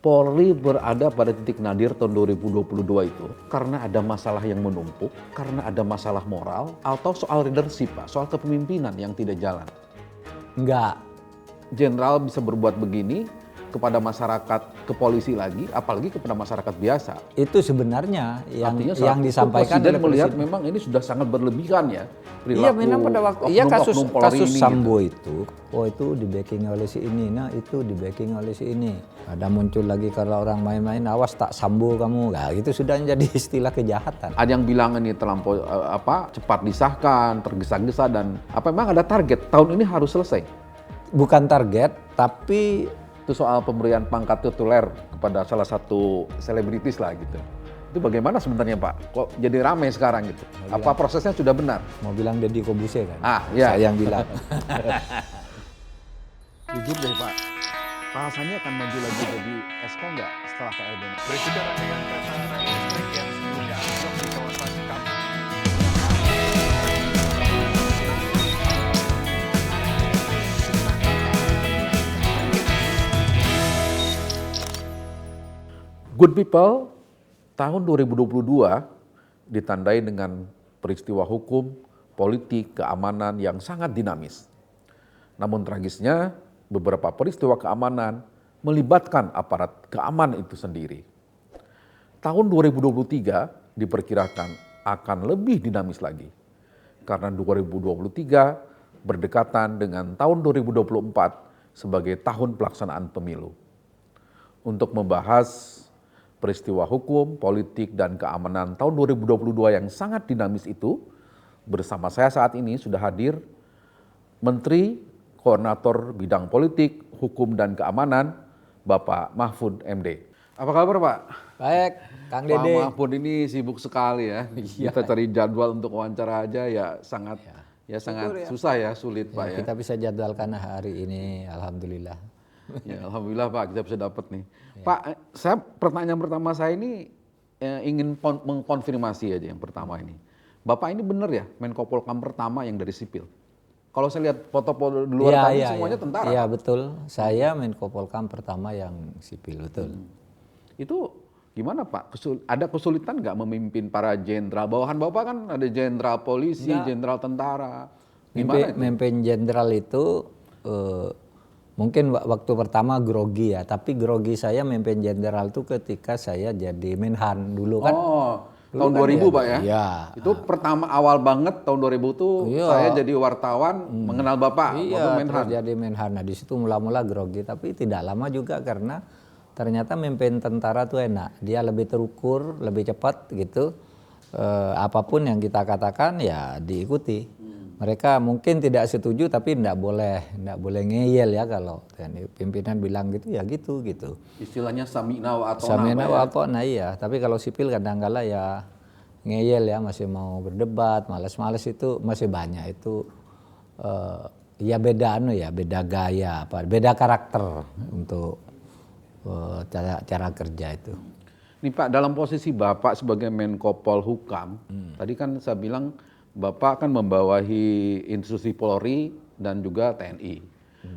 Polri berada pada titik nadir tahun 2022 itu karena ada masalah yang menumpuk, karena ada masalah moral, atau soal leadership, Pak, soal kepemimpinan yang tidak jalan. Enggak. Jenderal bisa berbuat begini kepada masyarakat, ke polisi lagi, apalagi kepada masyarakat biasa. Itu sebenarnya yang disampaikan Presiden oleh melihat Presiden. memang ini sudah sangat berlebihan ya. Iya, memang pada waktu kasus Polri ini, Sambo itu, itu di backing oleh si ini, nah itu di backing oleh si ini. Ada muncul lagi kalau orang main-main, awas tak Sambo kamu, nah itu sudah jadi istilah kejahatan. Ada yang bilang ini terlampau cepat disahkan, tergesa-gesa dan memang ada target tahun ini harus selesai. Bukan target, tapi Itu soal pemberian pangkat tituler kepada salah satu selebritis lah gitu. Itu bagaimana sebenarnya Pak? Kok jadi ramai sekarang gitu? Apa prosesnya sudah benar? mau bilang Deddy Kobuse kan? Iya. Saya yang bilang. Jujur deh Pak, Pak Hasannya akan maju lagi jadi Esko nggak setelah KLB? Bersudahlah dengan kereta rel listrik yang sebelumnya anjlok di kawasan kampung. Good people, tahun 2022 ditandai dengan peristiwa hukum, politik, keamanan yang sangat dinamis. Namun tragisnya, beberapa peristiwa keamanan melibatkan aparat keamanan itu sendiri. Tahun 2023 diperkirakan akan lebih dinamis lagi. Karena 2023 berdekatan dengan tahun 2024 sebagai tahun pelaksanaan pemilu. Untuk membahas peristiwa hukum, politik, dan keamanan tahun 2022 yang sangat dinamis itu, bersama saya saat ini sudah hadir Menteri Koordinator Bidang Politik, Hukum, dan Keamanan, Bapak Mahfud MD. Apa kabar Pak? Baik, Kang Dede. Pak Mahfud ini sibuk sekali ya. Kita cari jadwal untuk wawancara aja ya sangat susah ya, sulit Pak ya. Kita bisa jadwalkan hari ini, alhamdulillah. Ya, alhamdulillah Pak, kita bisa dapat nih. Pak, pertanyaan pertama saya ini ingin mengkonfirmasi aja yang pertama ini. Bapak ini benar ya Menko Polkam pertama yang dari sipil? Kalau saya lihat foto-foto di luar tadi semuanya tentara. Iya betul, saya Menko Polkam pertama yang sipil, betul. Itu gimana Pak? Ada kesulitan nggak memimpin para jenderal? Bawahan Bapak kan ada jenderal polisi, jenderal tentara. Gimana itu? Memimpin jenderal itu mungkin waktu pertama grogi ya, tapi grogi saya memimpin jenderal itu ketika saya jadi Menhan dulu kan. Tahun 2000 Pak ya? Iya. Itu pertama awal banget tahun 2000 tuh saya jadi wartawan mengenal Bapak. Iya, terus jadi Menhan. Nah di situ mula-mula grogi, tapi tidak lama juga karena ternyata memimpin tentara tuh enak. Dia lebih terukur, lebih cepat gitu. Apapun yang kita katakan ya diikuti. Mereka mungkin tidak setuju tapi tidak boleh ngeyel ya kalau pimpinan bilang gitu ya gitu. Istilahnya samina wa atona. Samina wa atona iya, tapi kalau sipil kadang-kala ya ngeyel ya, masih mau berdebat, malas-malas itu masih banyak itu ya beda gaya, beda karakter untuk cara kerja itu. Nih Pak, dalam posisi Bapak sebagai Menko Polhukam, tadi kan saya bilang Bapak kan membawahi institusi Polri dan juga TNI.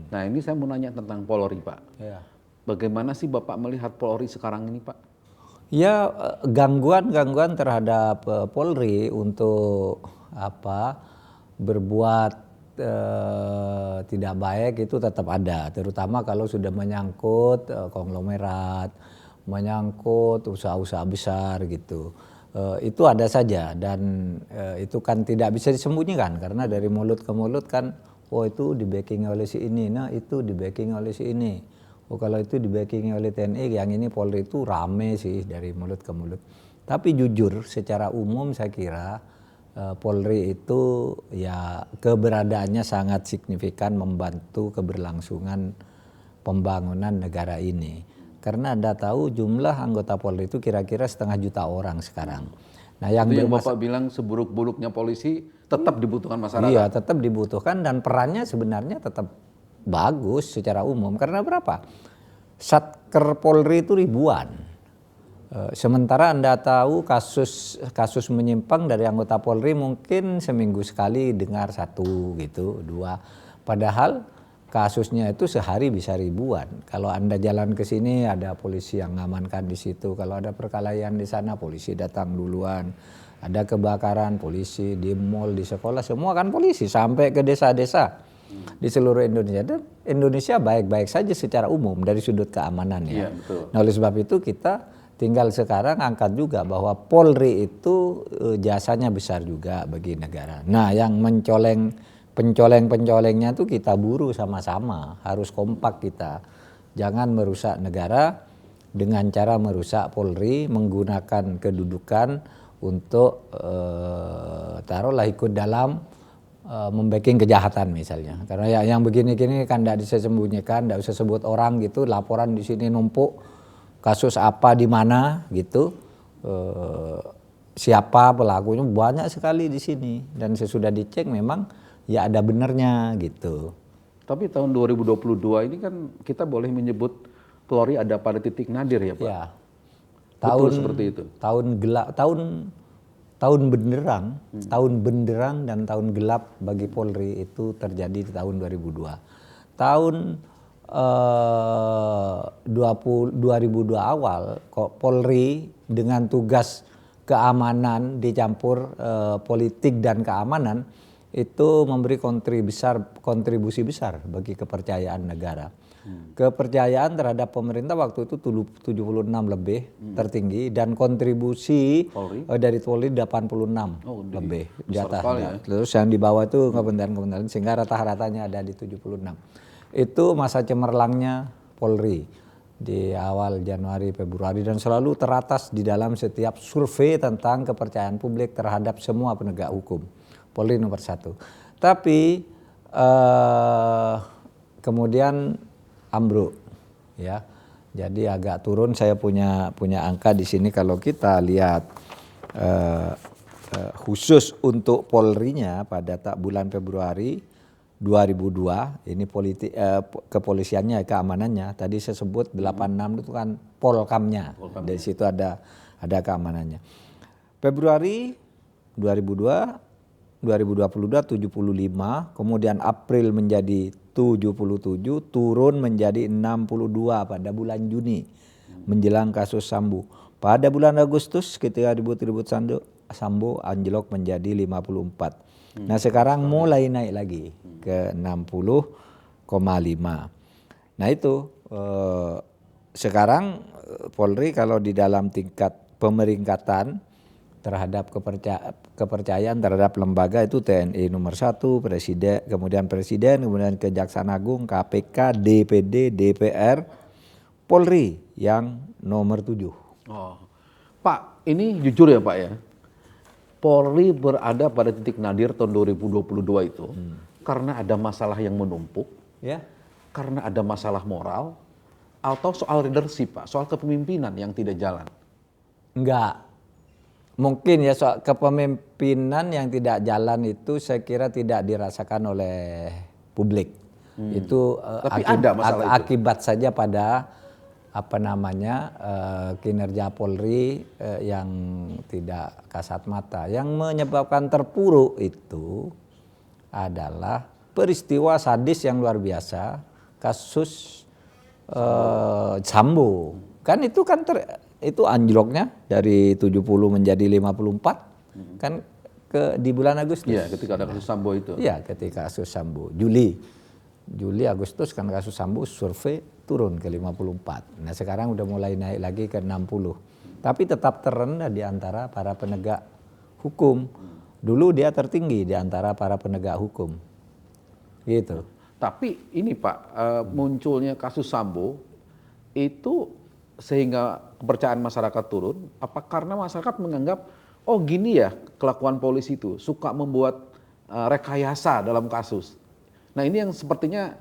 Nah ini saya mau nanya tentang Polri Pak. Ya. Bagaimana sih Bapak melihat Polri sekarang ini Pak? Ya gangguan terhadap Polri untuk berbuat tidak baik itu tetap ada. Terutama kalau sudah menyangkut konglomerat, menyangkut usaha-usaha besar gitu. Itu ada saja dan itu kan tidak bisa disembunyikan karena dari mulut ke mulut kan itu di backing oleh si ini, nah itu di backing oleh si ini. Kalau itu di backing oleh TNI, yang ini Polri itu rame sih dari mulut ke mulut. Tapi jujur secara umum saya kira Polri itu ya keberadaannya sangat signifikan membantu keberlangsungan pembangunan negara ini. Karena Anda tahu jumlah anggota Polri itu kira-kira 500 juta orang sekarang. Nah, yang Bapak bilang seburuk-buruknya polisi tetap dibutuhkan masyarakat. Iya, tetap dibutuhkan dan perannya sebenarnya tetap bagus secara umum. Karena berapa? Satker Polri itu ribuan. Sementara Anda tahu kasus menyimpang dari anggota Polri mungkin seminggu sekali dengar 1 gitu, 2. Padahal kasusnya itu sehari bisa ribuan. Kalau Anda jalan ke sini ada polisi yang ngamankan di situ. Kalau ada perkelahian di sana polisi datang duluan. Ada kebakaran polisi di mall, di sekolah semua kan polisi sampai ke desa-desa di seluruh Indonesia. Dan Indonesia baik-baik saja secara umum dari sudut keamanan ya. Iya, betul. Nah, oleh sebab itu kita tinggal sekarang angkat juga bahwa Polri itu jasanya besar juga bagi negara. Nah, yang pencoleng-pencolengnya tuh kita buru sama-sama, harus kompak kita. Jangan merusak negara dengan cara merusak Polri, menggunakan kedudukan untuk taruhlah ikut dalam membacking kejahatan misalnya. Karena yang begini-gini kan tidak bisa sembunyikan, tidak usah sebut orang gitu, laporan di sini numpuk. Kasus apa di mana gitu, siapa pelakunya banyak sekali di sini dan sesudah dicek memang ya ada benernya gitu. Tapi tahun 2022 ini kan kita boleh menyebut Polri ada pada titik nadir ya Pak? Ya. Betul seperti itu. Tahun gelap, tahun benderang dan tahun gelap bagi Polri itu terjadi di tahun 2002. Tahun 2002 awal kok Polri dengan tugas keamanan dicampur politik dan keamanan itu memberi kontribusi besar bagi kepercayaan negara. Kepercayaan terhadap pemerintah waktu itu 76 lebih tertinggi dan kontribusi dari Polri 86 lebih di atas. Ya. Terus yang di bawah itu kementerian-kementerian sehingga rata-ratanya ada di 76. Itu masa cemerlangnya Polri di awal Januari Februari dan selalu teratas di dalam setiap survei tentang kepercayaan publik terhadap semua penegak hukum. Polri nomor 1. Tapi kemudian ambruk ya. Jadi agak turun. Saya punya angka di sini kalau kita lihat khusus untuk Polri-nya pada bulan Februari 2002 ini kepolisiannya, keamanannya. Tadi saya sebut 86 itu kan Polkamnya. Dari situ ada keamanannya. Februari 2022 75, kemudian April menjadi 77, turun menjadi 62 pada bulan Juni menjelang kasus Sambo. Pada bulan Agustus ketika ribut-ribut Sambo anjlok menjadi 54. Nah sekarang mulai naik lagi ke 60,5. Nah itu sekarang Polri kalau di dalam tingkat pemeringkatan terhadap kepercayaan terhadap lembaga itu TNI nomor 1, Presiden, kemudian Kejaksaan Agung, KPK, DPD, DPR, Polri yang nomor 7. Oh. Pak, ini jujur ya Pak ya. Polri berada pada titik nadir tahun 2022 itu karena ada masalah yang menumpuk, Ya. karena ada masalah moral, atau soal leadership Pak, soal kepemimpinan yang tidak jalan. Enggak. Mungkin ya soal kepemimpinan yang tidak jalan itu saya kira tidak dirasakan oleh publik. Itu Tapi ada masalah itu. akibat saja pada kinerja Polri yang tidak kasat mata. Yang menyebabkan terpuruk itu adalah peristiwa sadis yang luar biasa, kasus Sambo. Kan itu itu anjloknya dari 70 menjadi 54 kan di bulan Agustus. Iya, ketika ada kasus Sambo itu. Iya, ketika kasus Sambo. Juli Agustus kan kasus Sambo survei turun ke 54. Nah, sekarang udah mulai naik lagi ke 60. Tapi tetap terendah di antara para penegak hukum. Dulu dia tertinggi di antara para penegak hukum. Gitu. Tapi ini Pak, munculnya kasus Sambo itu sehingga kepercayaan masyarakat turun, apa karena masyarakat menganggap, oh gini ya kelakuan polisi itu, suka membuat rekayasa dalam kasus. Nah ini yang sepertinya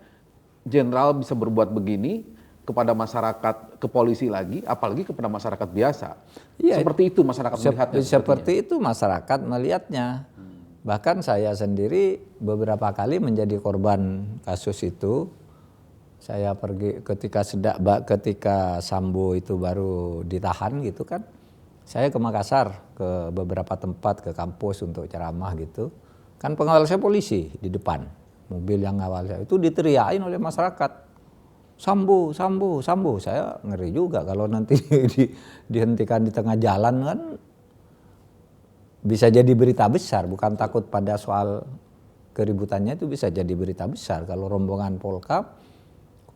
jenderal bisa berbuat begini kepada masyarakat, ke polisi lagi, apalagi kepada masyarakat biasa. Ya, seperti itu masyarakat melihatnya. Seperti itu masyarakat melihatnya. Bahkan saya sendiri beberapa kali menjadi korban kasus itu. Saya pergi ketika Sambo itu baru ditahan gitu kan. Saya ke Makassar, ke beberapa tempat, ke kampus untuk ceramah gitu. Kan pengawal saya polisi di depan. mobil yang ngawal saya itu diteriakin oleh masyarakat. Sambo, Sambo, Sambo. Saya ngeri juga kalau nanti dihentikan di tengah jalan kan bisa jadi berita besar. Bukan takut pada soal keributannya, itu bisa jadi berita besar. Kalau rombongan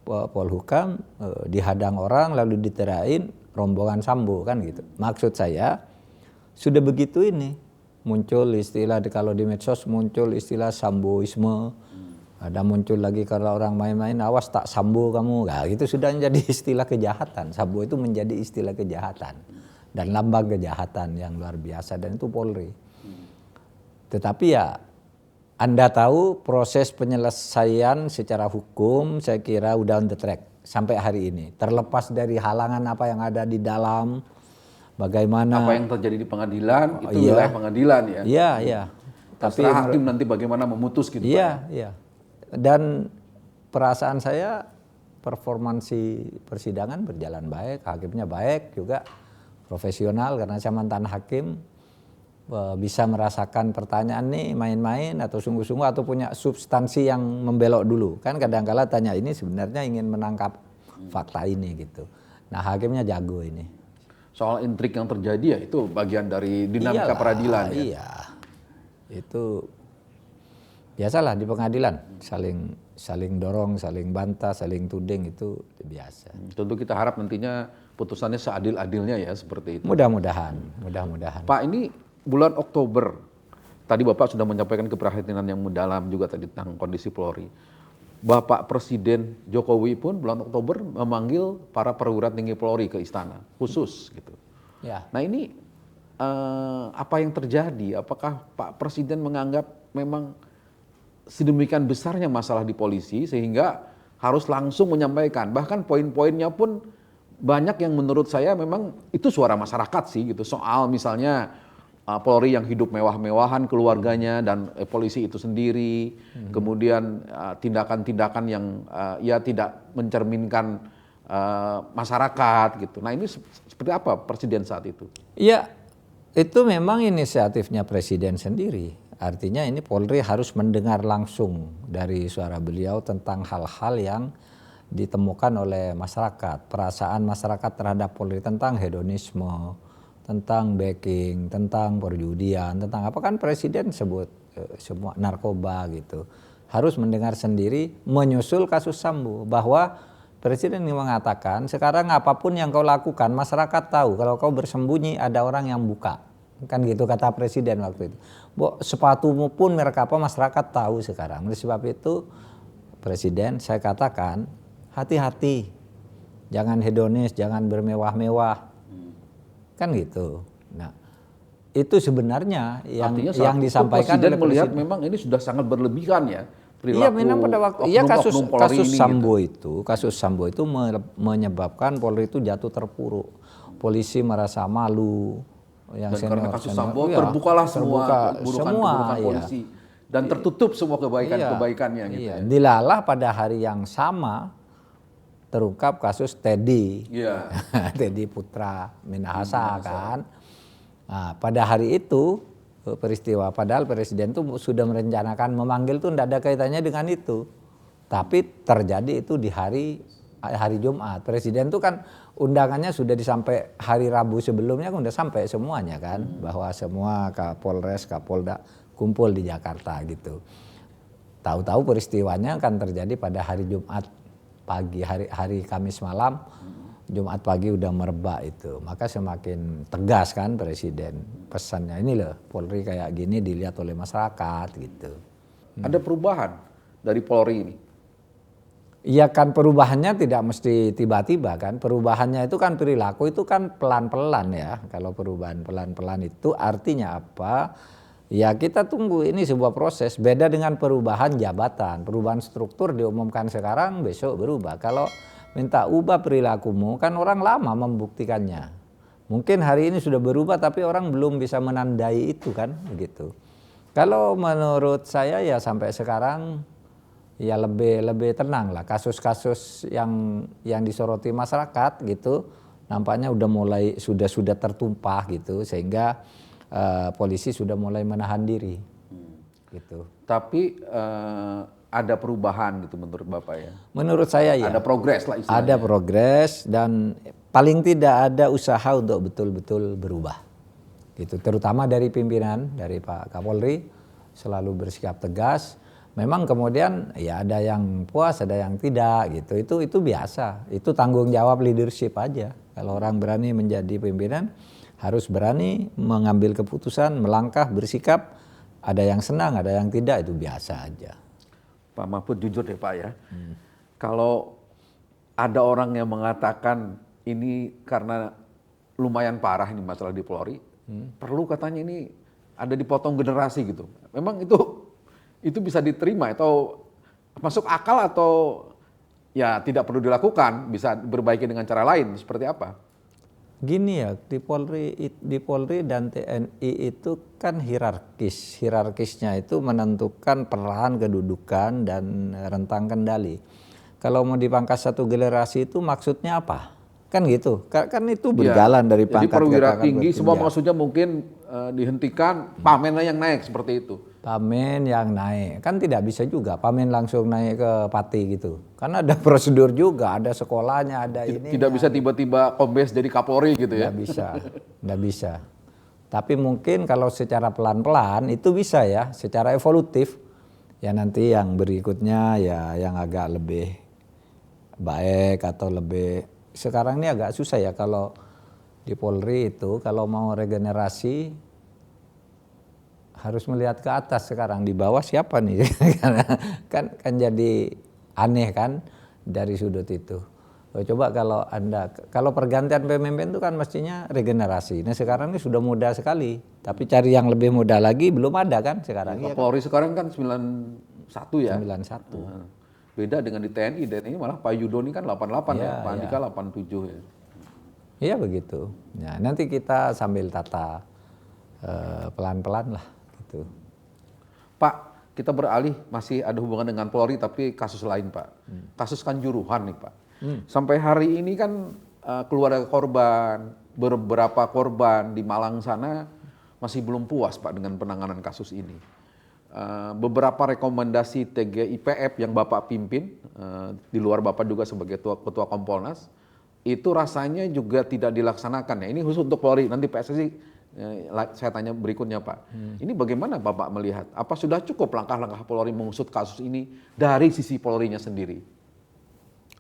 Polhukam dihadang orang lalu diteriakin rombongan Sambo kan gitu. Maksud saya sudah begitu ini muncul istilah, kalau di medsos muncul istilah Samboisme. Ada muncul lagi kalau orang main-main, awas tak sambo kamu. Nah, itu sudah menjadi istilah kejahatan. Sambo itu menjadi istilah kejahatan dan lambang kejahatan yang luar biasa, dan itu Polri. Tetapi ya Anda tahu proses penyelesaian secara hukum saya kira udah on the track sampai hari ini. Terlepas dari halangan apa yang ada di dalam, bagaimana Apa yang terjadi di pengadilan itu iya. wilayah pengadilan ya. Iya, iya. Tapi hakim nanti bagaimana memutus gitu Pak. Iya, iya. Dan perasaan saya performansi persidangan berjalan baik, hakimnya baik juga, profesional karena saya mantan hakim, bisa merasakan pertanyaan nih main-main atau sungguh-sungguh atau punya substansi yang membelok dulu. Kan kadang-kala tanya ini sebenarnya ingin menangkap fakta ini gitu. Nah, hakimnya jago ini. Soal intrik yang terjadi ya itu bagian dari dinamika Iyalah, peradilan ya. Iya. Itu biasalah di pengadilan, saling dorong, saling bantah, saling tuding, itu biasa. Tentu kita harap nantinya putusannya seadil-adilnya ya seperti itu. Mudah-mudahan. Pak, ini bulan Oktober, tadi Bapak sudah menyampaikan keprihatinan yang mendalam juga tadi tentang kondisi Polri. Bapak Presiden Jokowi pun bulan Oktober memanggil para perwira tinggi Polri ke istana khusus gitu. Ya. Nah ini apa yang terjadi? Apakah Pak Presiden menganggap memang sedemikian besarnya masalah di polisi sehingga harus langsung menyampaikan, bahkan poin-poinnya pun banyak yang menurut saya memang itu suara masyarakat sih gitu, soal misalnya Polri yang hidup mewah-mewahan keluarganya dan polisi itu sendiri, kemudian tindakan-tindakan yang ya tidak mencerminkan masyarakat gitu. Nah ini seperti apa Presiden saat itu? Iya, itu memang inisiatifnya Presiden sendiri. Artinya ini Polri harus mendengar langsung dari suara beliau tentang hal-hal yang ditemukan oleh masyarakat, perasaan masyarakat terhadap Polri tentang hedonisme, tentang backing, tentang perjudian, tentang apa kan Presiden sebut semua narkoba gitu. Harus mendengar sendiri, menyusul kasus Sambo, bahwa Presiden ini mengatakan sekarang apapun yang kau lakukan masyarakat tahu, kalau kau bersembunyi ada orang yang buka. Kan gitu kata Presiden waktu itu. Sepatumu pun merek apa masyarakat tahu sekarang. Oleh sebab itu Presiden saya katakan hati-hati. Jangan hedonis, jangan bermewah-mewah. Kan gitu. Nah, itu sebenarnya yang disampaikan Presiden oleh melihat Presiden. memang ini sudah sangat berlebihan ya. Iya, memang pada waktu kasus Sambo itu menyebabkan Polri itu jatuh terpuruk. Polisi merasa malu. Dan karena kasus Sambo terbukalah semua keburukan polisi dan tertutup semua kebaikannya gitu. Iya. Dilalah pada hari yang sama terungkap kasus Teddy. Iya. Teddy Putra Minahasa kan. Nah, pada hari itu peristiwa, padahal Presiden itu sudah merencanakan memanggil tuh tidak ada kaitannya dengan itu. Tapi terjadi itu di hari Jumat. Presiden itu kan undangannya sudah disampai hari Rabu sebelumnya kan udah sampai semuanya kan, bahwa semua Kapolres, Kapolda kumpul di Jakarta gitu. Tahu-tahu peristiwanya kan terjadi pada hari Jumat pagi, hari Kamis malam, Jumat pagi udah merebak itu. Maka semakin tegas kan Presiden pesannya, ini loh Polri kayak gini dilihat oleh masyarakat gitu. Ada perubahan dari Polri ini? Iya kan, perubahannya tidak mesti tiba-tiba kan. Perubahannya itu kan perilaku itu kan pelan-pelan ya. Kalau perubahan pelan-pelan itu artinya apa? Ya kita tunggu, ini sebuah proses. Beda dengan perubahan jabatan. Perubahan struktur diumumkan sekarang, besok berubah. Kalau minta ubah perilakumu kan orang lama membuktikannya. Mungkin hari ini sudah berubah tapi orang belum bisa menandai itu kan begitu. Kalau menurut saya ya sampai sekarang ya lebih tenang lah, kasus-kasus yang disoroti masyarakat gitu nampaknya udah mulai sudah tertumpah gitu, sehingga polisi sudah mulai menahan diri gitu. Tapi ada perubahan gitu menurut Bapak ya? Menurut saya ya. Ada progres lah istilahnya. Ada progres dan paling tidak ada usaha untuk betul-betul berubah. Gitu. Terutama dari pimpinan, dari Pak Kapolri selalu bersikap tegas. Memang kemudian ya ada yang puas, ada yang tidak gitu. Itu biasa. Itu tanggung jawab leadership aja. Kalau orang berani menjadi pimpinan harus berani mengambil keputusan, melangkah, bersikap. Ada yang senang, ada yang tidak, itu biasa aja. Pak Mahfud jujur deh Pak ya. Kalau ada orang yang mengatakan ini karena lumayan parah ini masalah di Polri, perlu katanya ini ada dipotong generasi gitu. Memang itu bisa diterima atau masuk akal atau ya tidak perlu dilakukan, bisa diperbaiki dengan cara lain seperti apa? Gini ya, di Polri dan TNI itu kan hierarkis. Hierarkisnya itu menentukan peran, kedudukan, dan rentang kendali. Kalau mau dipangkas satu generasi itu maksudnya apa? Kan gitu. Kan itu berjalan dari pangkat jadi perwira ke tinggi, pangkat semua tinggi. maksudnya mungkin dihentikan, pamennya yang naik seperti itu. Pamen yang naik, kan tidak bisa juga pamen langsung naik ke pati gitu. Karena ada prosedur juga, ada sekolahnya, ada ini. Tidak bisa tiba-tiba kombes jadi Kapolri gitu ya? Tidak bisa. Tapi mungkin kalau secara pelan-pelan itu bisa ya, secara evolutif. Ya nanti yang berikutnya ya yang agak lebih baik atau lebih. Sekarang ini agak susah ya kalau di Polri itu kalau mau regenerasi harus melihat ke atas sekarang, di bawah siapa nih? kan jadi aneh kan dari sudut itu. Coba kalau pergantian pemimpin itu kan mestinya regenerasi. Nah sekarang ini sudah muda sekali, tapi cari yang lebih muda lagi belum ada kan sekarang. Ya, Polri sekarang kan 91 ya? 91. Beda dengan di TNI, ini malah Pak Yudo ini kan 88 ya, Pak Andika 87 ya. Iya begitu. Nah, nanti kita sambil tata pelan-pelan lah. Gitu. Pak, kita beralih masih ada hubungan dengan Polri tapi kasus lain Pak. Kasus Kanjuruhan nih Pak. Sampai hari ini kan keluarga korban, beberapa korban di Malang sana masih belum puas Pak dengan penanganan kasus ini. Beberapa rekomendasi TGIPF yang Bapak pimpin, di luar Bapak juga sebagai ketua Kompolnas, itu rasanya juga tidak dilaksanakan ya. Ini khusus untuk Polri, nanti PSSI saya tanya berikutnya Pak. Ini bagaimana Bapak melihat? Apa sudah cukup langkah-langkah Polri mengusut kasus ini dari sisi Polrinya sendiri?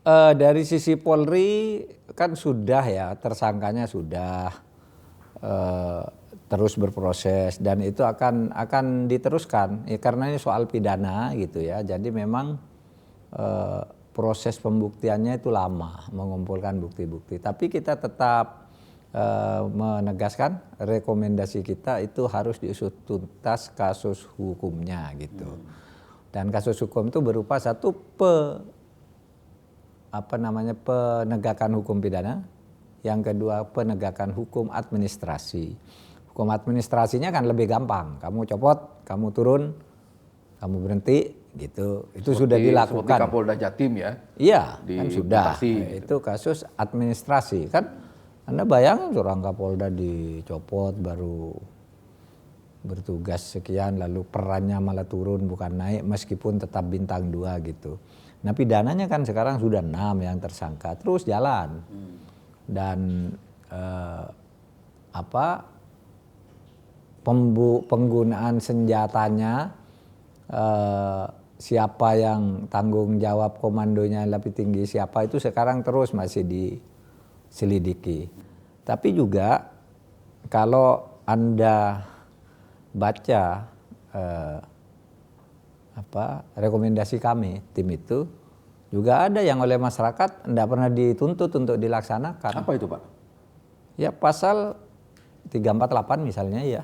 Dari sisi Polri kan sudah ya, tersangkanya sudah terus berproses dan itu akan diteruskan ya, karena ini soal pidana gitu ya. Jadi memang proses pembuktiannya itu lama mengumpulkan bukti-bukti. Tapi kita tetap menegaskan rekomendasi kita itu harus diusut tuntas kasus hukumnya gitu. Dan kasus hukum itu berupa satu penegakan hukum pidana, yang kedua penegakan hukum administrasi. Hukum administrasinya kan lebih gampang, kamu copot, kamu turun, kamu berhenti gitu. Itu sudah dilakukan. Seperti Kapolda Jatim ya? Iya, kan sudah. Gitu. Itu kasus administrasi kan. Anda bayangin seorang Kapolda dicopot baru bertugas sekian lalu perannya malah turun bukan naik meskipun tetap bintang 2 gitu. Nah pidananya kan sekarang sudah 6 yang tersangka terus jalan. Dan penggunaan senjatanya siapa yang tanggung jawab komandonya lebih tinggi siapa itu sekarang terus masih diselidiki. Tapi juga kalau Anda baca rekomendasi kami tim itu juga ada yang oleh masyarakat tidak pernah dituntut untuk dilaksanakan. Apa itu Pak? Ya pasal 348 misalnya ya,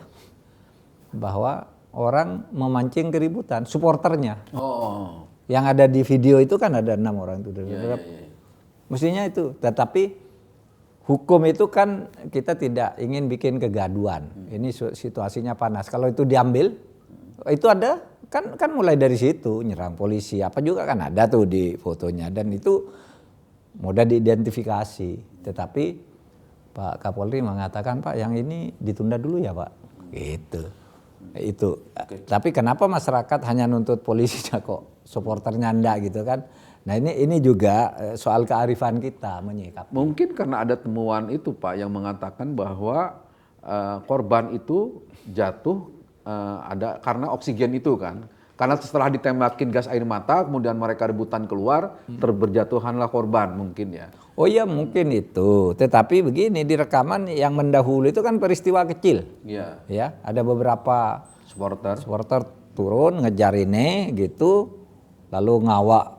bahwa orang memancing keributan, supporternya. Yang ada di video itu kan ada 6 orang itu. Mestinya itu, tetapi hukum itu kan kita tidak ingin bikin kegaduhan. Ini situasinya panas. Kalau itu diambil, itu ada kan mulai dari situ nyerang polisi apa juga kan ada tuh di fotonya dan itu mudah diidentifikasi. Tetapi Pak Kapolri mengatakan Pak yang ini ditunda dulu ya Pak. Gitu. Itu. Tapi kenapa masyarakat hanya nuntut polisinya kok supporternya enggak gitu kan? Nah ini juga soal kearifan kita menyikapi. Mungkin karena ada temuan itu Pak yang mengatakan bahwa korban itu jatuh ada karena oksigen itu kan. Karena setelah ditembakin gas air mata, kemudian mereka rebutan keluar, berjatuhanlah korban mungkin ya. Oh iya mungkin itu. Tetapi begini di rekaman yang mendahului itu kan peristiwa kecil. Iya. Ya, ada beberapa Supporter. turun ngejar ini gitu, lalu ngawak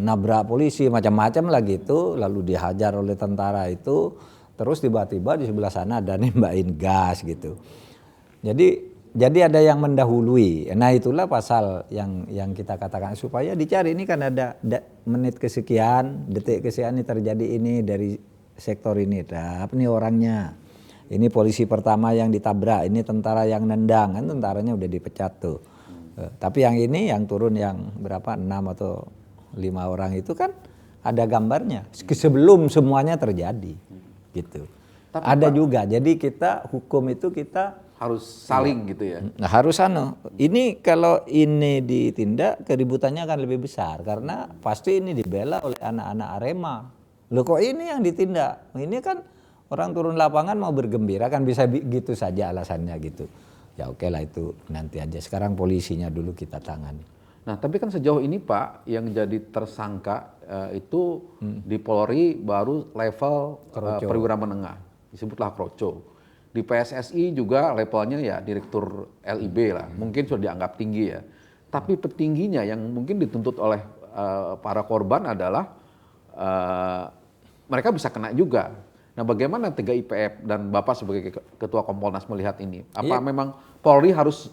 nabrak polisi macam-macam lah gitu, lalu dihajar oleh tentara itu, terus tiba-tiba di sebelah sana ada nembakin gas gitu. Jadi ada yang mendahului. Nah itulah pasal yang kita katakan supaya dicari. Ini kan ada menit kesekian, detik kesekian ini terjadi ini dari sektor ini. Apa nih orangnya? Ini polisi pertama yang ditabrak, ini tentara yang nendang, kan tentaranya udah dipecat tuh. Tapi yang ini yang turun yang berapa 6 atau 5 orang itu kan ada gambarnya sebelum semuanya terjadi gitu. Tapi ada juga. Jadi kita hukum itu kita harus saling gitu ya. Nah, harus ini kalau ini ditindak keributannya akan lebih besar karena pasti ini dibela oleh anak-anak Arema. Loh kok ini yang ditindak? Ini kan orang turun lapangan mau bergembira kan bisa gitu saja alasannya gitu. Ya oke lah itu nanti aja. Sekarang polisinya dulu kita tangani. Nah tapi kan sejauh ini Pak yang jadi tersangka itu di Polri baru level perwira menengah. Disebutlah Kroco. Di PSSI juga levelnya ya direktur LIB lah, mungkin sudah dianggap tinggi ya. Tapi petingginya yang mungkin dituntut oleh para korban adalah mereka bisa kena juga. Nah bagaimana TGIPF dan Bapak sebagai Ketua Kompolnas melihat ini? Apa memang Polri harus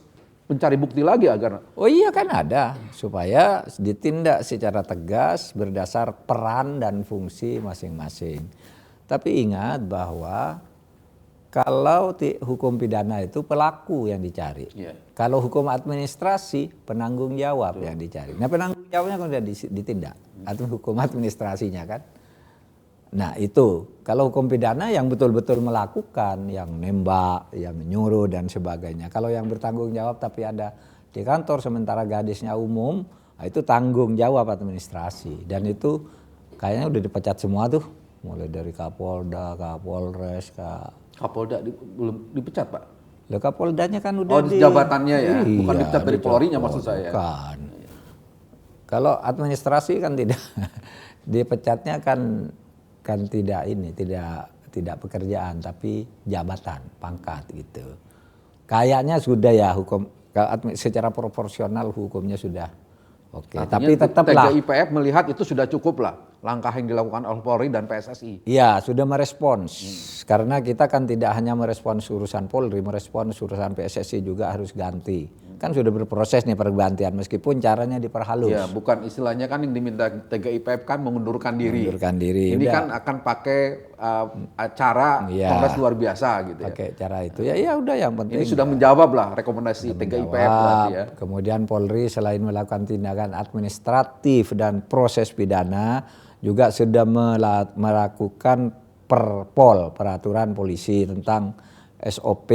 mencari bukti lagi agar? Oh iya kan ada, supaya ditindak secara tegas berdasar peran dan fungsi masing-masing. Tapi ingat bahwa kalau hukum pidana itu pelaku yang dicari. Kalau hukum administrasi penanggung jawab yang dicari. Nah penanggung jawabnya kan sudah ditindak. Atau hukum administrasinya kan. Nah itu kalau hukum pidana yang betul-betul melakukan, yang nembak, yang nyuruh dan sebagainya. Kalau yang bertanggung jawab tapi ada di kantor sementara gadisnya umum, nah itu tanggung jawab administrasi. Dan itu kayaknya udah dipecat semua tuh. Mulai dari Kapolda, Kapolres, Kapolda belum dipecat Pak? Loh Kapoldanya kan udah jabatannya ya, bukan iya, dipecat dari Polri-nya maksud saya. Bukan. Kalau administrasi kan tidak dipecatnya kan tidak ini, tidak pekerjaan tapi jabatan, pangkat gitu. Kayaknya sudah ya hukum secara proporsional hukumnya sudah oke. Tapi tetaplah TGIPF melihat itu sudah cukup lah langkah yang dilakukan oleh Polri dan PSSI. Iya, sudah merespons. Karena kita kan tidak hanya merespons urusan Polri, merespons urusan PSSI juga harus ganti. Kan sudah berproses nih pergantian meskipun caranya diperhalus. Ya, bukan istilahnya kan yang diminta TGIPF kan mengundurkan diri. Mengundurkan diri. Ini udah. kan akan pakai cara kongres luar biasa gitu ya. Pakai cara itu. Ya udah yang penting. Ini sudah menjawab lah rekomendasi TGIPF berarti ya. Kemudian Polri selain melakukan tindakan administratif dan proses pidana juga sudah melakukan peraturan polisi tentang SOP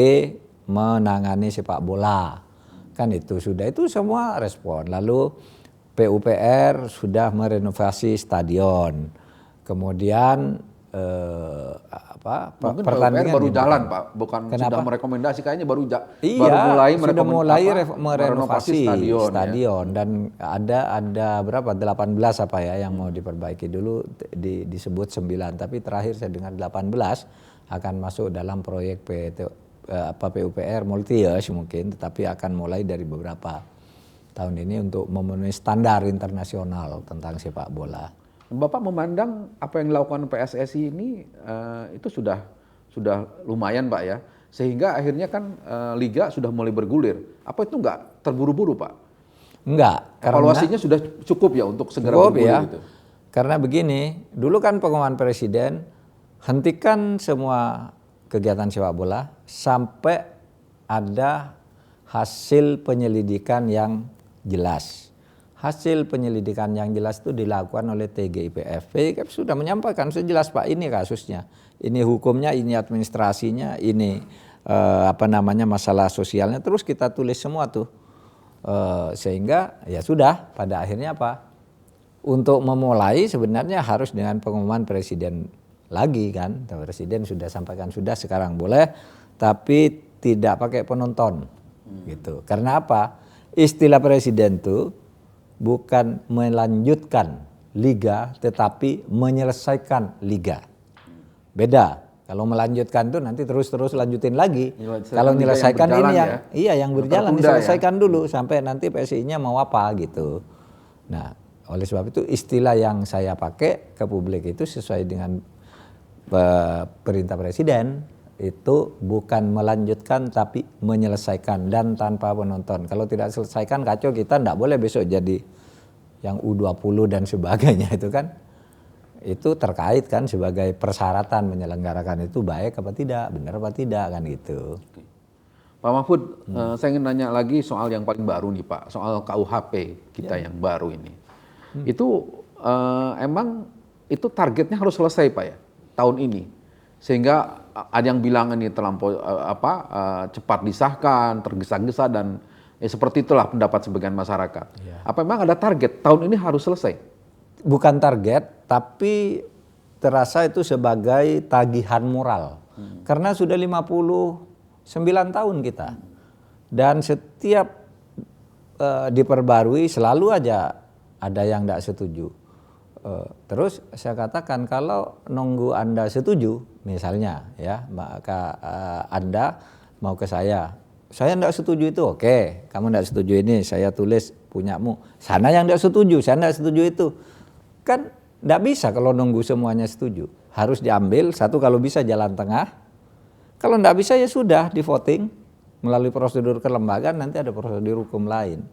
menangani sepak bola. Kan itu sudah, itu semua respon. Lalu PUPR sudah merenovasi stadion. Kemudian mungkin pertandingan baru jalan Pak, bukan sudah merekomendasi, kayaknya baru mulai merenovasi stadion ya. Dan ada berapa 18 apa ya yang mau diperbaiki dulu disebut 9 tapi terakhir saya dengar 18 akan masuk dalam proyek PUPR multi-years mungkin, tetapi akan mulai dari beberapa tahun ini untuk memenuhi standar internasional tentang sepak bola. Bapak memandang apa yang dilakukan PSSI ini itu sudah lumayan Pak ya, sehingga akhirnya kan liga sudah mulai bergulir. Apa itu enggak terburu-buru Pak? Enggak. Evaluasinya sudah cukup ya untuk segera bergulir ya, gitu. Karena begini, dulu kan pengumuman presiden hentikan semua kegiatan sepak bola sampai ada hasil penyelidikan yang jelas. Hasil penyelidikan yang jelas itu dilakukan oleh TGIPF. TGIPF sudah menyampaikan sejelas Pak ini kasusnya, ini hukumnya, ini administrasinya, ini masalah sosialnya terus kita tulis semua tuh. Sehingga ya sudah pada akhirnya apa? Untuk memulai sebenarnya harus dengan pengumuman presiden lagi kan. Presiden sudah sampaikan sudah sekarang boleh, tapi tidak pakai penonton gitu. Karena apa? Istilah presiden tuh bukan melanjutkan liga tetapi menyelesaikan liga. Beda. Kalau melanjutkan tuh nanti terus lanjutin lagi. Kalau menyelesaikan ini yang berjalan diselesaikan dulu sampai nanti PSI-nya mau apa gitu. Nah, oleh sebab itu istilah yang saya pakai ke publik itu sesuai dengan perintah presiden, itu bukan melanjutkan tapi menyelesaikan dan tanpa penonton. Kalau tidak selesaikan kacau, kita tidak boleh besok jadi yang U20 dan sebagainya itu kan. Itu terkait kan sebagai persyaratan menyelenggarakan itu baik apa tidak, benar apa tidak kan gitu. Oke. Pak Mahfud, saya ingin nanya lagi soal yang paling baru nih Pak, soal KUHP kita yang baru ini. Itu emang itu targetnya harus selesai Pak ya tahun ini, sehingga ada yang bilang ini terlampau cepat disahkan, tergesa-gesa dan seperti itulah pendapat sebagian masyarakat. Ya. Apa memang ada target tahun ini harus selesai? Bukan target, tapi terasa itu sebagai tagihan moral. Karena sudah 59 tahun kita. Dan setiap diperbarui selalu aja ada yang tidak setuju. Terus saya katakan kalau nunggu Anda setuju, misalnya ya, maka Anda mau ke saya tidak setuju itu, oke, kamu tidak setuju ini, saya tulis punyamu. Sana yang tidak setuju, saya tidak setuju itu. Kan tidak bisa kalau nunggu semuanya setuju. Harus diambil, satu kalau bisa jalan tengah. Kalau tidak bisa ya sudah di voting melalui prosedur kelembagaan, nanti ada prosedur hukum lain.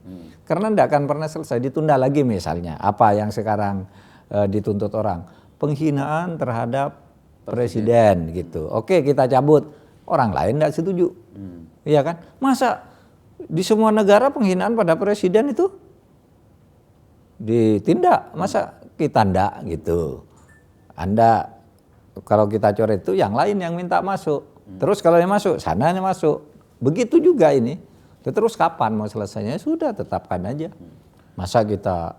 Karena tidak akan pernah selesai, ditunda lagi misalnya. Apa yang sekarang dituntut orang? Penghinaan terhadap presiden gitu. Oke, kita cabut. Orang lain tidak setuju. Iya kan? Masa di semua negara penghinaan pada presiden itu ditindak? Masa kita ndak gitu. Anda kalau kita coret itu yang lain yang minta masuk. Terus kalau yang masuk, sananya masuk. Begitu juga ini. Terus kapan mau selesainya? Sudah tetapkan aja. Masa kita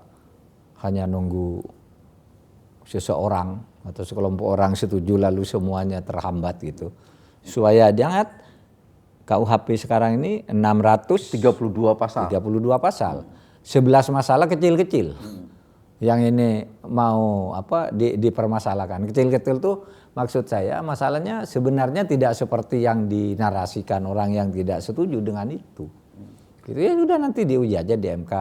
hanya nunggu seseorang atau sekelompok orang setuju lalu semuanya terhambat gitu. Supaya diangkat KUHP sekarang ini 632 pasal. 32 pasal. 11 masalah kecil-kecil. Yang ini mau dipermasalahkan. Kecil-kecil tuh maksud saya masalahnya sebenarnya tidak seperti yang dinarasikan orang yang tidak setuju dengan itu. Gitu ya sudah nanti diuji aja di MK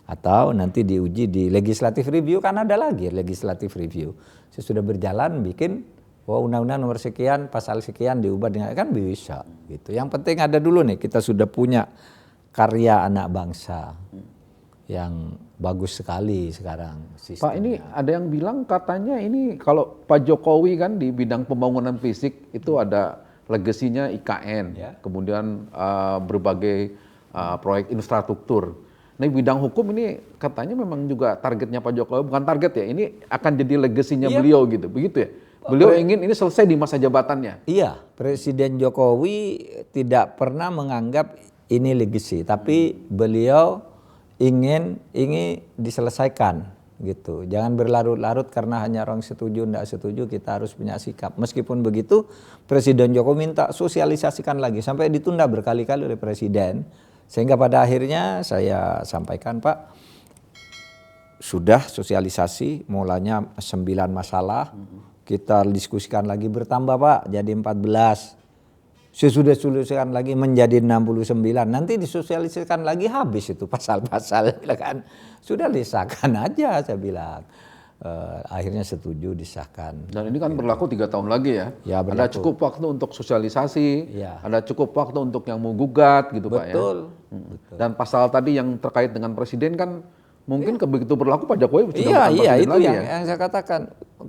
atau nanti diuji di legislative review, kan ada lagi legislative review. Sesudah berjalan bikin undang-undang nomor sekian pasal sekian diubah dengan kan bisa gitu. Yang penting ada dulu nih kita sudah punya karya anak bangsa yang bagus sekali sekarang sistemnya. Pak, ini ada yang bilang katanya ini kalau Pak Jokowi kan di bidang pembangunan fisik itu ada legasinya IKN, kemudian berbagai proyek infrastruktur. Nah, bidang hukum ini katanya memang juga targetnya Pak Jokowi, bukan target ya, ini akan jadi legasinya beliau gitu, begitu ya? Beliau ingin ini selesai di masa jabatannya. Iya, Presiden Jokowi tidak pernah menganggap ini legasi, tapi beliau ingin diselesaikan gitu. Jangan berlarut-larut karena hanya orang setuju tidak setuju, kita harus punya sikap. Meskipun begitu, Presiden Jokowi minta sosialisasikan lagi sampai ditunda berkali-kali oleh Presiden. Sehingga pada akhirnya saya sampaikan, Pak, sudah sosialisasi mulanya 9 masalah. Kita diskusikan lagi bertambah, Pak, jadi 14. Sesudah disosialisasikan lagi menjadi 69, nanti disosialisasikan lagi habis itu pasal-pasal kan. Sudah disahkan aja saya bilang. Akhirnya setuju disahkan. Dan ini kan berlaku 3 tahun lagi ya. Ya, ada cukup waktu untuk sosialisasi, ada cukup waktu untuk yang mau gugat gitu Pak ya. Betul. Dan pasal tadi yang terkait dengan presiden kan mungkin begitu berlaku Pak Jokowi sudah bukan presiden itu lagi yang saya katakan.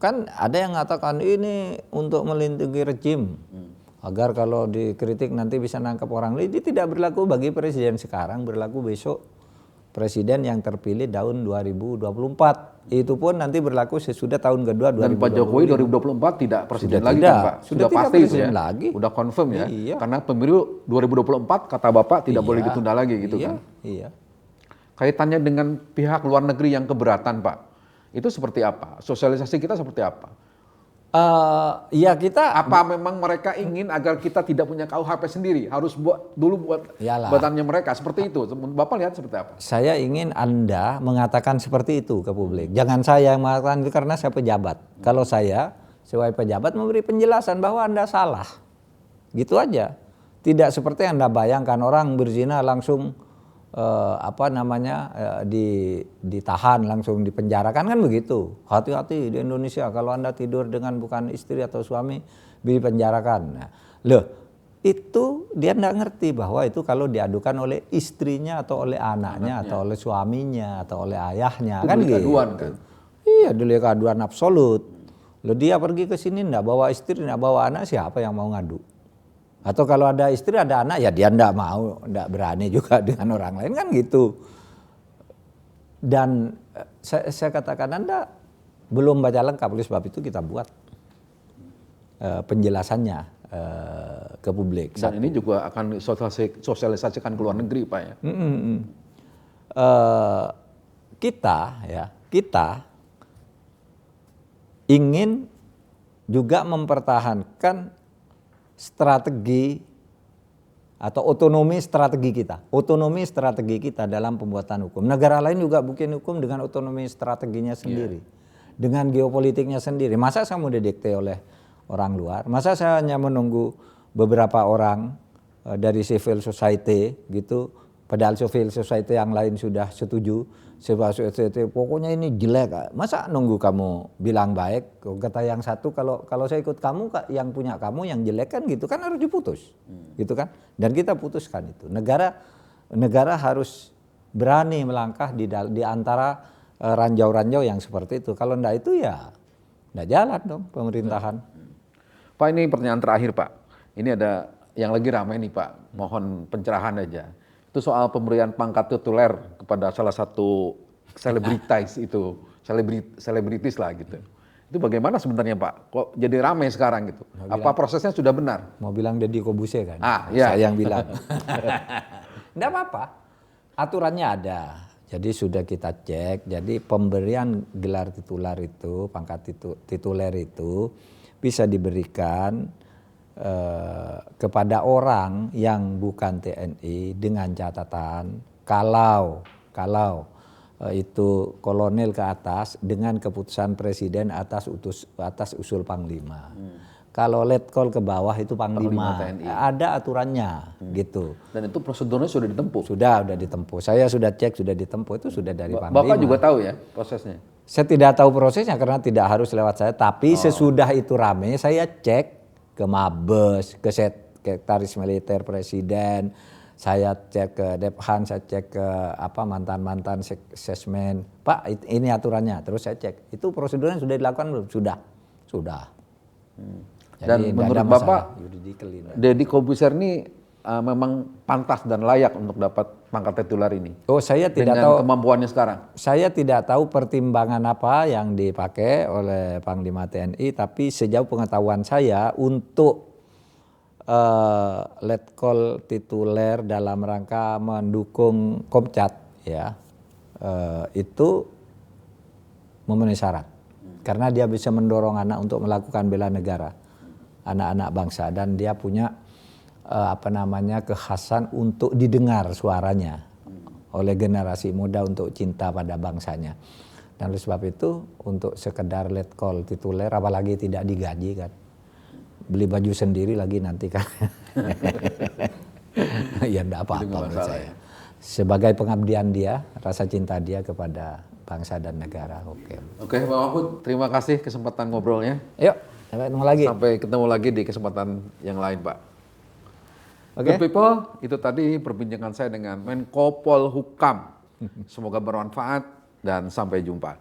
Kan ada yang mengatakan ini untuk melindungi rejim. Agar kalau dikritik nanti bisa nangkap orang lain. Ini tidak berlaku bagi presiden sekarang, berlaku besok presiden yang terpilih tahun 2024. Itu pun nanti berlaku sesudah tahun kedua 2025. Dan Pak Jokowi 2024 tidak presiden Sudah lagi tidak. kan Pak? Sudah Sudah tidak pasti itu presiden ya? lagi. Udah confirm ya? Iya. Karena pemilu 2024 kata Bapak tidak boleh Iya. ditunda lagi gitu Iya, kan? iya. Kaitannya dengan pihak luar negeri yang keberatan Pak, itu seperti apa? Sosialisasi kita seperti apa? Ya kita Apa memang mereka ingin agar kita tidak punya KUHP sendiri, harus buat Iyalah. buatannya mereka, seperti itu. Bapak lihat seperti apa? Saya ingin Anda mengatakan seperti itu ke publik. Jangan saya yang mengatakan itu karena saya pejabat. Kalau saya sebagai pejabat memberi penjelasan bahwa Anda salah. Gitu aja. Tidak seperti Anda bayangkan orang berzina langsung ditahan, langsung dipenjarakan, kan begitu. Hati-hati di Indonesia kalau Anda tidur dengan bukan istri atau suami dipenjarakan. Nah, loh, itu dia tidak ngerti bahwa itu kalau diadukan oleh istrinya atau oleh anaknya atau oleh suaminya atau oleh ayahnya, Itu kan delik gitu. aduan kan? Iya, delik aduan absolut. Loh, dia pergi ke sini enggak bawa istri, enggak bawa anak, siapa yang mau ngadu? Atau kalau ada istri, ada anak, ya dia enggak mau, enggak berani juga dengan orang lain, kan gitu. Dan saya katakan Anda belum baca lengkap, oleh sebab itu kita buat penjelasannya ke publik. Dan ini juga akan sosialisasikan ke luar negeri Pak ya? Kita ingin juga mempertahankan strategi atau otonomi strategi kita dalam pembuatan hukum. Negara lain juga bikin hukum dengan otonomi strateginya sendiri, dengan geopolitiknya sendiri. Masa saya mau didikte oleh orang luar? Masa saya hanya menunggu beberapa orang dari civil society gitu? Padahal civil society yang lain sudah setuju. Civil society pokoknya ini jelek. Masa nunggu kamu bilang baik? Kata yang satu, kalau saya ikut kamu, yang punya kamu yang jelek kan gitu kan harus diputus, gitu kan? Dan kita putuskan itu. Negara harus berani melangkah di antara ranjau-ranjau yang seperti itu. Kalau enggak itu ya enggak jalan dong pemerintahan. Pak, ini pertanyaan terakhir Pak. Ini ada yang lagi ramai nih Pak, mohon pencerahan aja. Itu soal pemberian pangkat tituler kepada salah satu selebritis itu, selebritis lah gitu. Itu bagaimana sebenarnya Pak? Kok jadi ramai sekarang gitu? Apa prosesnya sudah benar? Mau bilang Deddy Kobuse kan? Iya. Saya yang bilang. Enggak apa-apa. Aturannya ada. Jadi sudah kita cek. Jadi pemberian gelar tituler itu, pangkat tituler itu bisa diberikan kepada orang yang bukan TNI dengan catatan kalau itu kolonel ke atas dengan keputusan presiden atas usul panglima. Kalau letkol ke bawah itu panglima TNI. Ada aturannya gitu. Dan itu prosedurnya sudah ditempuh. Sudah ditempuh. Saya sudah cek, sudah ditempuh, itu sudah dari panglima. Bapak juga tahu ya prosesnya? Saya tidak tahu prosesnya karena tidak harus lewat saya, tapi sesudah itu rame saya cek ke Mabes, ke Sekretaris Militer Presiden, saya cek ke Dephan, saya cek ke mantan-mantan sesmen. Pak, ini aturannya. Terus saya cek. Itu prosedurnya sudah dilakukan belum? Sudah. Dan Jadi menurut Bapak, Deddy Kobuse ini memang pantas dan layak untuk dapat pangkat tituler ini? Oh, saya tidak dengan tahu kemampuannya sekarang? Saya tidak tahu pertimbangan apa yang dipakai oleh Panglima TNI, tapi sejauh pengetahuan saya untuk letkol tituler dalam rangka mendukung Komcat ya itu memenuhi syarat karena dia bisa mendorong anak untuk melakukan bela negara, anak-anak bangsa, dan dia punya kekhasan untuk didengar suaranya oleh generasi muda untuk cinta pada bangsanya. Dan oleh sebab itu untuk sekedar letkol tituler apalagi tidak digaji kan, beli baju sendiri lagi nanti kan. Ya enggak apa-apa menurut saya. Sebagai pengabdian dia, rasa cinta dia kepada bangsa dan negara. Oke Pak Mahfud, terima kasih kesempatan ngobrolnya. Yuk, sampai ketemu lagi. Sampai ketemu lagi di kesempatan yang lain Pak. Oke. Good people, itu tadi perbincangan saya dengan Menko Polhukam. Semoga bermanfaat dan sampai jumpa.